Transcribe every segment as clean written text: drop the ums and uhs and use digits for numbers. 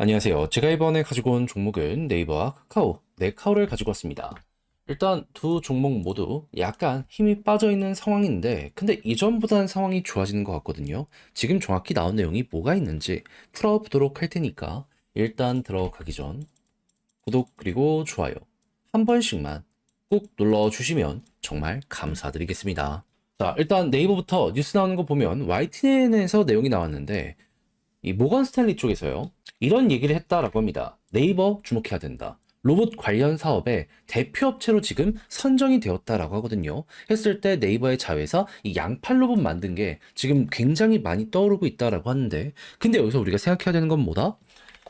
안녕하세요. 제가 이번에 가지고 온 종목은 네이버와 카카오, 네카오를 가지고 왔습니다. 일단 두 종목 모두 약간 힘이 빠져 있는 상황인데, 근데 이전보다는 상황이 좋아지는 것 같거든요. 지금 정확히 나온 내용이 뭐가 있는지 풀어보도록 할 테니까, 일단 들어가기 전 구독 그리고 좋아요 한 번씩만 꾹 눌러주시면 정말 감사드리겠습니다. 자, 일단 네이버부터 뉴스 나오는 거 보면 YTN에서 내용이 나왔는데, 이 모건 스탠리 쪽에서요, 이런 얘기를 했다라고 합니다. 네이버 주목해야 된다. 로봇 관련 사업에 대표업체로 지금 선정이 되었다라고 하거든요. 했을 때 네이버의 자회사 이 양팔 로봇 만든 게 지금 굉장히 많이 떠오르고 있다라고 하는데, 근데 여기서 우리가 생각해야 되는 건 뭐다?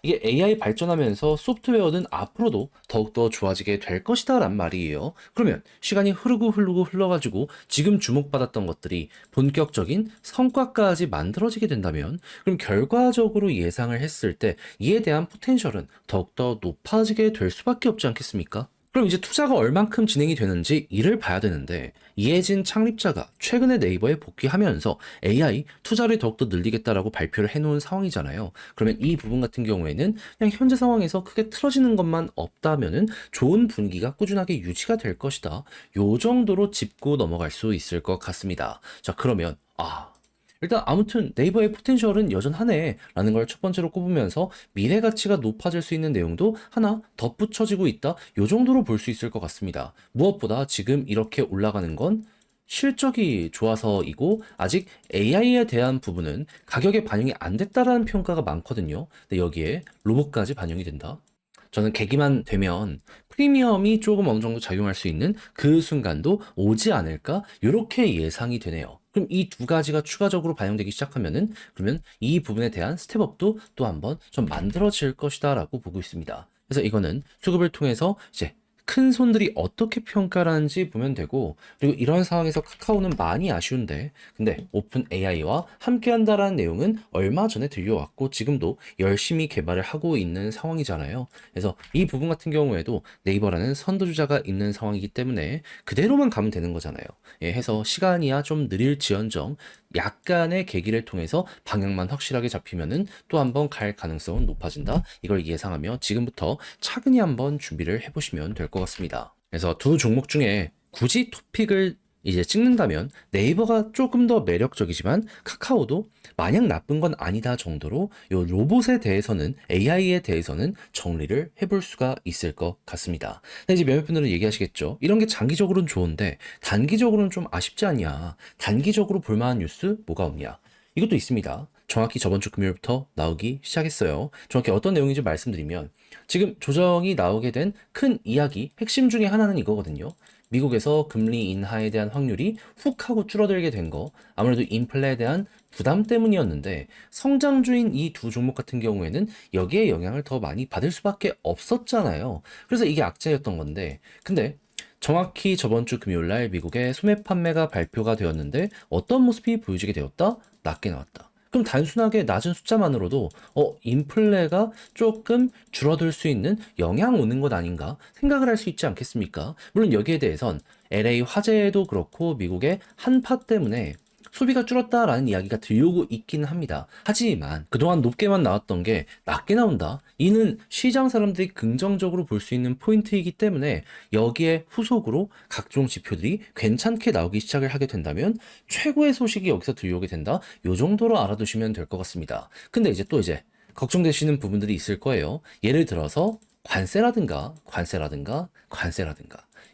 이게 AI 발전하면서 소프트웨어는 앞으로도 더욱더 좋아지게 될 것이다 란 말이에요. 그러면 시간이 흐르고 흘러가지고 지금 주목받았던 것들이 본격적인 성과까지 만들어지게 된다면, 그럼 결과적으로 예상을 했을 때 이에 대한 포텐셜은 더욱더 높아지게 될 수밖에 없지 않겠습니까? 그럼 이제 투자가 얼만큼 진행이 되는지 이를 봐야 되는데, 이해진 창립자가 최근에 네이버에 복귀하면서 AI 투자를 더욱더 늘리겠다라고 발표를 해놓은 상황이잖아요. 그러면 이 부분 같은 경우에는 그냥 현재 상황에서 크게 틀어지는 것만 없다면은 좋은 분위기가 꾸준하게 유지가 될 것이다, 요 정도로 짚고 넘어갈 수 있을 것 같습니다. 자, 그러면 일단 아무튼 네이버의 포텐셜은 여전하네 라는 걸 첫 번째로 꼽으면서 미래 가치가 높아질 수 있는 내용도 하나 덧붙여지고 있다, 요 정도로 볼 수 있을 것 같습니다. 무엇보다 지금 이렇게 올라가는 건 실적이 좋아서이고, 아직 AI에 대한 부분은 가격에 반영이 안 됐다라는 평가가 많거든요. 근데 여기에 로봇까지 반영이 된다, 저는 계기만 되면 프리미엄이 조금 어느 정도 작용할 수 있는 그 순간도 오지 않을까, 이렇게 예상이 되네요. 그럼 이 두 가지가 추가적으로 반영되기 시작하면은, 그러면 이 부분에 대한 스텝업도 또 한번 좀 만들어질 것이다라고 보고 있습니다. 그래서 이거는 수급을 통해서 이제 큰 손들이 어떻게 평가를 하는지 보면 되고, 그리고 이런 상황에서 카카오는 많이 아쉬운데, 근데 오픈 AI와 함께 한다라는 내용은 얼마 전에 들려왔고 지금도 열심히 개발을 하고 있는 상황이잖아요. 그래서 이 부분 같은 경우에도 네이버라는 선두주자가 있는 상황이기 때문에 그대로만 가면 되는 거잖아요. 예, 해서 시간이야 좀 느릴지언정 약간의 계기를 통해서 방향만 확실하게 잡히면은 또 한번 갈 가능성은 높아진다, 이걸 예상하며 지금부터 차근히 한번 준비를 해보시면 될 것 같습니다. 그래서 두 종목 중에 굳이 토픽을 이제 찍는다면 네이버가 조금 더 매력적이지만 카카오도 마냥 나쁜 건 아니다 정도로 요 로봇에 대해서는, AI에 대해서는 정리를 해볼 수가 있을 것 같습니다. 근데 이제 몇몇 분들은 얘기하시겠죠. 이런 게 장기적으로는 좋은데 단기적으로는 좀 아쉽지 않냐. 단기적으로 볼만한 뉴스 뭐가 없냐. 이것도 있습니다. 정확히 저번 주 금요일부터 나오기 시작했어요. 정확히 어떤 내용인지 말씀드리면, 지금 조정이 나오게 된 큰 이야기 핵심 중에 하나는 이거거든요. 미국에서 금리 인하에 대한 확률이 훅 하고 줄어들게 된 거, 아무래도 인플레에 대한 부담 때문이었는데, 성장주인 이 두 종목 같은 경우에는 여기에 영향을 더 많이 받을 수밖에 없었잖아요. 그래서 이게 악재였던 건데, 근데 정확히 저번 주 금요일 날 미국의 소매 판매가 발표가 되었는데 어떤 모습이 보여지게 되었다? 낮게 나왔다. 그럼 단순하게 낮은 숫자만으로도 인플레가 조금 줄어들 수 있는 영향 오는 것 아닌가 생각을 할 수 있지 않겠습니까? 물론 여기에 대해선 LA 화재도 그렇고 미국의 한파 때문에 소비가 줄었다라는 이야기가 들려오고 있기는 합니다. 하지만 그동안 높게만 나왔던 게 낮게 나온다, 이는 시장 사람들이 긍정적으로 볼 수 있는 포인트이기 때문에 여기에 후속으로 각종 지표들이 괜찮게 나오기 시작을 하게 된다면 최고의 소식이 여기서 들려오게 된다, 요 정도로 알아두시면 될 것 같습니다. 근데 이제 걱정되시는 부분들이 있을 거예요. 예를 들어서 관세라든가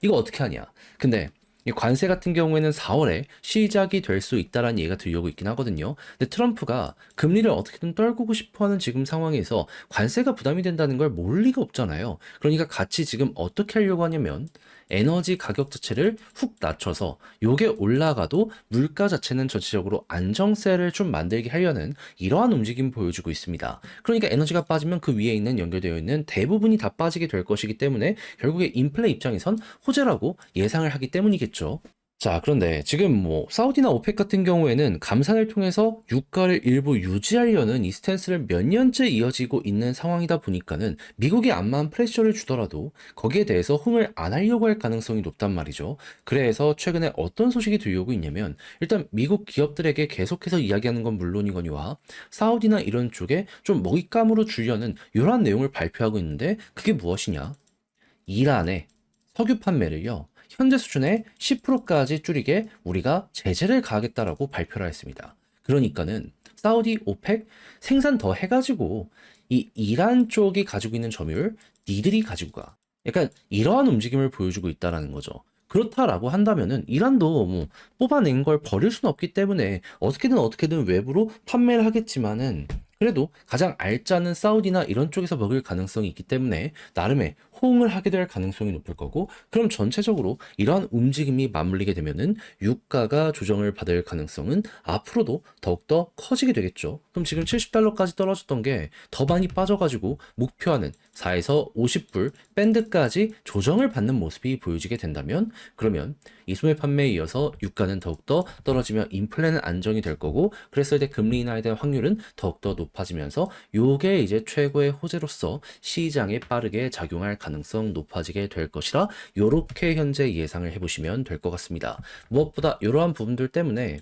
이거 어떻게 하냐. 근데 이 관세 같은 경우에는 4월에 시작이 될 수 있다라는 얘기가 들려오고 있긴 하거든요. 근데 트럼프가 금리를 어떻게든 떨구고 싶어하는 지금 상황에서 관세가 부담이 된다는 걸 모를 리가 없잖아요. 그러니까 같이 지금 어떻게 하려고 하냐면, 에너지 가격 자체를 훅 낮춰서 요게 올라가도 물가 자체는 전체적으로 안정세를 좀 만들게 하려는 이러한 움직임 보여주고 있습니다. 그러니까 에너지가 빠지면 그 위에 있는 연결되어 있는 대부분이 다 빠지게 될 것이기 때문에 결국에 인플레 입장에선 호재라고 예상을 하기 때문이겠죠. 자, 그런데 지금 사우디나 오펙 같은 경우에는 감산을 통해서 유가를 일부 유지하려는 이 스탠스를 몇 년째 이어지고 있는 상황이다 보니까는 미국이 암만 프레셔를 주더라도 거기에 대해서 흥을 안 하려고 할 가능성이 높단 말이죠. 그래서 최근에 어떤 소식이 들려오고 있냐면 일단 미국 기업들에게 계속해서 이야기하는 건 물론이거니와 사우디나 이런 쪽에 좀 먹잇감으로 주려는 이러한 내용을 발표하고 있는데 그게 무엇이냐? 이란의 석유 판매를요, 현재 수준의 10%까지 줄이게 우리가 제재를 가하겠다라고 발표를 했습니다. 그러니까는 사우디 오펙 생산 더 해가지고 이 이란 쪽이 가지고 있는 점유율 니들이 가지고 가. 약간 이러한 움직임을 보여주고 있다라는 거죠. 그렇다라고 한다면은 이란도 뽑아낸 걸 버릴 수는 없기 때문에 어떻게든 외부로 판매를 하겠지만은 그래도 가장 알짜는 사우디나 이런 쪽에서 먹을 가능성이 있기 때문에 나름의 호응을 하게 될 가능성이 높을 거고, 그럼 전체적으로 이러한 움직임이 맞물리게 되면은 유가가 조정을 받을 가능성은 앞으로도 더욱더 커지게 되겠죠. 그럼 지금 70달러까지 떨어졌던 게 더 많이 빠져가지고 목표하는 4에서 50불 밴드까지 조정을 받는 모습이 보여지게 된다면, 그러면 이 소매 판매에 이어서 유가는 더욱더 떨어지며 인플레는 안정이 될 거고, 그랬을 때 금리 인하에 대한 확률은 더욱더 높아지면서 요게 이제 최고의 호재로서 시장에 빠르게 작용할 가능성 높아지게 될 것이라, 요렇게 현재 예상을 해보시면 될 것 같습니다. 무엇보다 이러한 부분들 때문에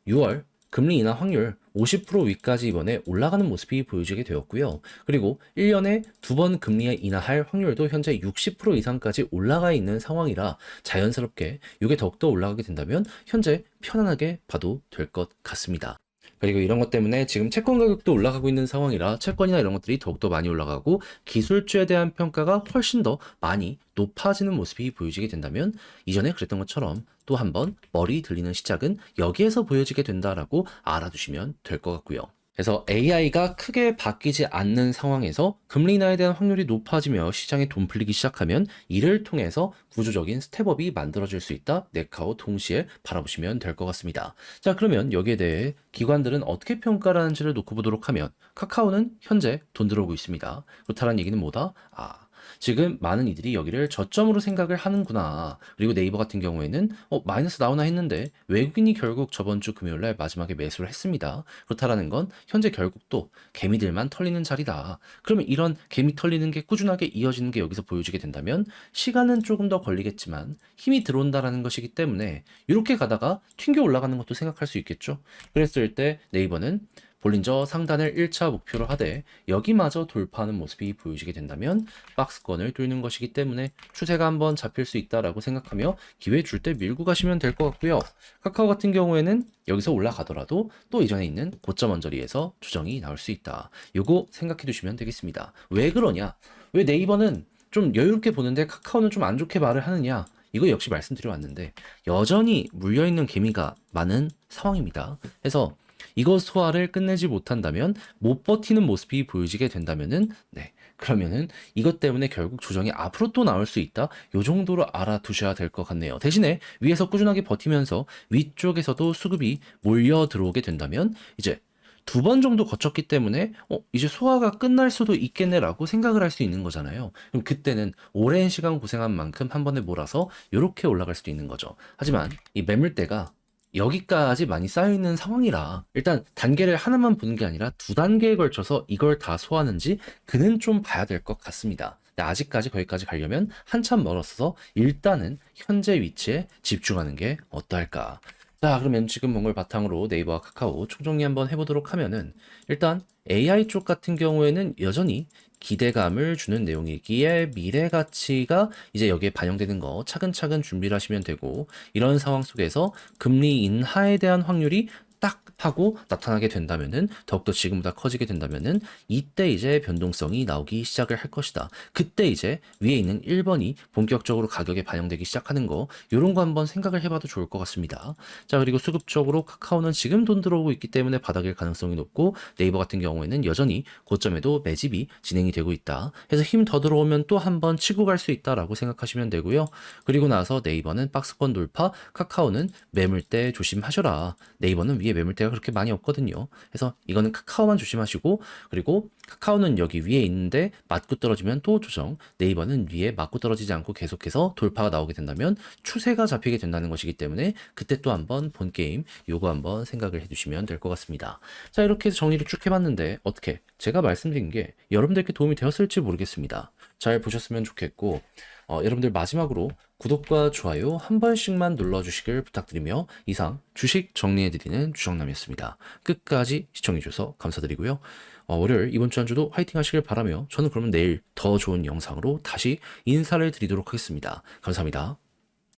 6월 금리 인하 확률 50% 위까지 이번에 올라가는 모습이 보여지게 되었고요. 그리고 1년에 두 번 금리 인하할 확률도 현재 60% 이상까지 올라가 있는 상황이라 자연스럽게 이게 더욱더 올라가게 된다면 현재 편안하게 봐도 될 것 같습니다. 그리고 이런 것 때문에 지금 채권 가격도 올라가고 있는 상황이라 채권이나 이런 것들이 더욱더 많이 올라가고 기술주에 대한 평가가 훨씬 더 많이 높아지는 모습이 보여지게 된다면 이전에 그랬던 것처럼 또 한번 머리 들리는 시작은 여기에서 보여지게 된다라고 알아두시면 될 것 같고요. 그래서 AI가 크게 바뀌지 않는 상황에서 금리 인하에 대한 확률이 높아지며 시장에 돈 풀리기 시작하면 이를 통해서 구조적인 스텝업이 만들어질 수 있다. 네카오 동시에 바라보시면 될 것 같습니다. 자, 그러면 여기에 대해 기관들은 어떻게 평가를 하는지를 놓고 보도록 하면 카카오는 현재 돈 들어오고 있습니다. 그렇다는 얘기는 뭐다? 지금 많은 이들이 여기를 저점으로 생각을 하는구나. 그리고 네이버 같은 경우에는 마이너스 나오나 했는데 외국인이 결국 저번 주 금요일날 마지막에 매수를 했습니다. 그렇다라는 건 현재 결국 또 개미들만 털리는 자리다. 그러면 이런 개미 털리는 게 꾸준하게 이어지는 게 여기서 보여지게 된다면 시간은 조금 더 걸리겠지만 힘이 들어온다라는 것이기 때문에 이렇게 가다가 튕겨 올라가는 것도 생각할 수 있겠죠. 그랬을 때 네이버는 볼린저 상단을 1차 목표로 하되 여기마저 돌파하는 모습이 보여지게 된다면 박스권을 뚫는 것이기 때문에 추세가 한번 잡힐 수 있다라고 생각하며 기회 줄 때 밀고 가시면 될 것 같고요. 카카오 같은 경우에는 여기서 올라가더라도 또 이전에 있는 고점 언저리에서 조정이 나올 수 있다. 요거 생각해 두시면 되겠습니다. 왜 그러냐? 왜 네이버는 좀 여유롭게 보는데 카카오는 좀 안 좋게 말을 하느냐? 이거 역시 말씀드려 왔는데 여전히 물려있는 개미가 많은 상황입니다. 그래서 이거 소화를 끝내지 못한다면 못 버티는 모습이 보여지게 된다면은 그러면은 이것 때문에 결국 조정이 앞으로 또 나올 수 있다. 요 정도로 알아두셔야 될 것 같네요. 대신에 위에서 꾸준하게 버티면서 위쪽에서도 수급이 몰려 들어오게 된다면 이제 두 번 정도 거쳤기 때문에 이제 소화가 끝날 수도 있겠네라고 생각을 할 수 있는 거잖아요. 그럼 그때는 오랜 시간 고생한 만큼 한 번에 몰아서 이렇게 올라갈 수도 있는 거죠. 하지만 이 매물대가 여기까지 많이 쌓여있는 상황이라 일단 단계를 하나만 보는 게 아니라 두 단계에 걸쳐서 이걸 다 소화하는지 그는 좀 봐야 될 것 같습니다. 근데 아직까지 거기까지 가려면 한참 멀었어서 일단은 현재 위치에 집중하는 게 어떨까. 자, 그러면 지금 본 걸 바탕으로 네이버와 카카오 총정리 한번 해보도록 하면은 일단 AI 쪽 같은 경우에는 여전히 기대감을 주는 내용이기에 미래 가치가 이제 여기에 반영되는 거 차근차근 준비를 하시면 되고, 이런 상황 속에서 금리 인하에 대한 확률이 딱 하고 나타나게 된다면은 더욱더 지금보다 커지게 된다면은 이때 이제 변동성이 나오기 시작을 할 것이다. 그때 이제 위에 있는 1번이 본격적으로 가격에 반영되기 시작하는 거, 요런 거 한번 생각을 해봐도 좋을 것 같습니다. 자, 그리고 수급적으로 카카오는 지금 돈 들어오고 있기 때문에 바닥일 가능성이 높고, 네이버 같은 경우에는 여전히 고점에도 매집이 진행이 되고 있다. 그래서 힘 더 들어오면 또 한번 치고 갈 수 있다라고 생각하시면 되고요. 그리고 나서 네이버는 박스권 돌파, 카카오는 매물대 조심하셔라. 네이버는 위에 위에 매물대가 그렇게 많이 없거든요. 그래서 이거는 카카오만 조심하시고, 그리고 카카오는 여기 위에 있는데 맞고 떨어지면 또 조정, 네이버는 위에 맞고 떨어지지 않고 계속해서 돌파가 나오게 된다면 추세가 잡히게 된다는 것이기 때문에 그때 또 한번 본 게임 요거 한번 생각을 해두시면 될 것 같습니다. 자, 이렇게 해서 정리를 쭉 해봤는데 어떻게 제가 말씀드린 게 여러분들께 도움이 되었을지 모르겠습니다. 잘 보셨으면 좋겠고, 여러분들 마지막으로 구독과 좋아요 한 번씩만 눌러주시길 부탁드리며 이상 주식 정리해드리는 주정남이었습니다. 끝까지 시청해주셔서 감사드리고요. 월요일 이번 주 한 주도 화이팅 하시길 바라며 저는 그러면 내일 더 좋은 영상으로 다시 인사를 드리도록 하겠습니다. 감사합니다.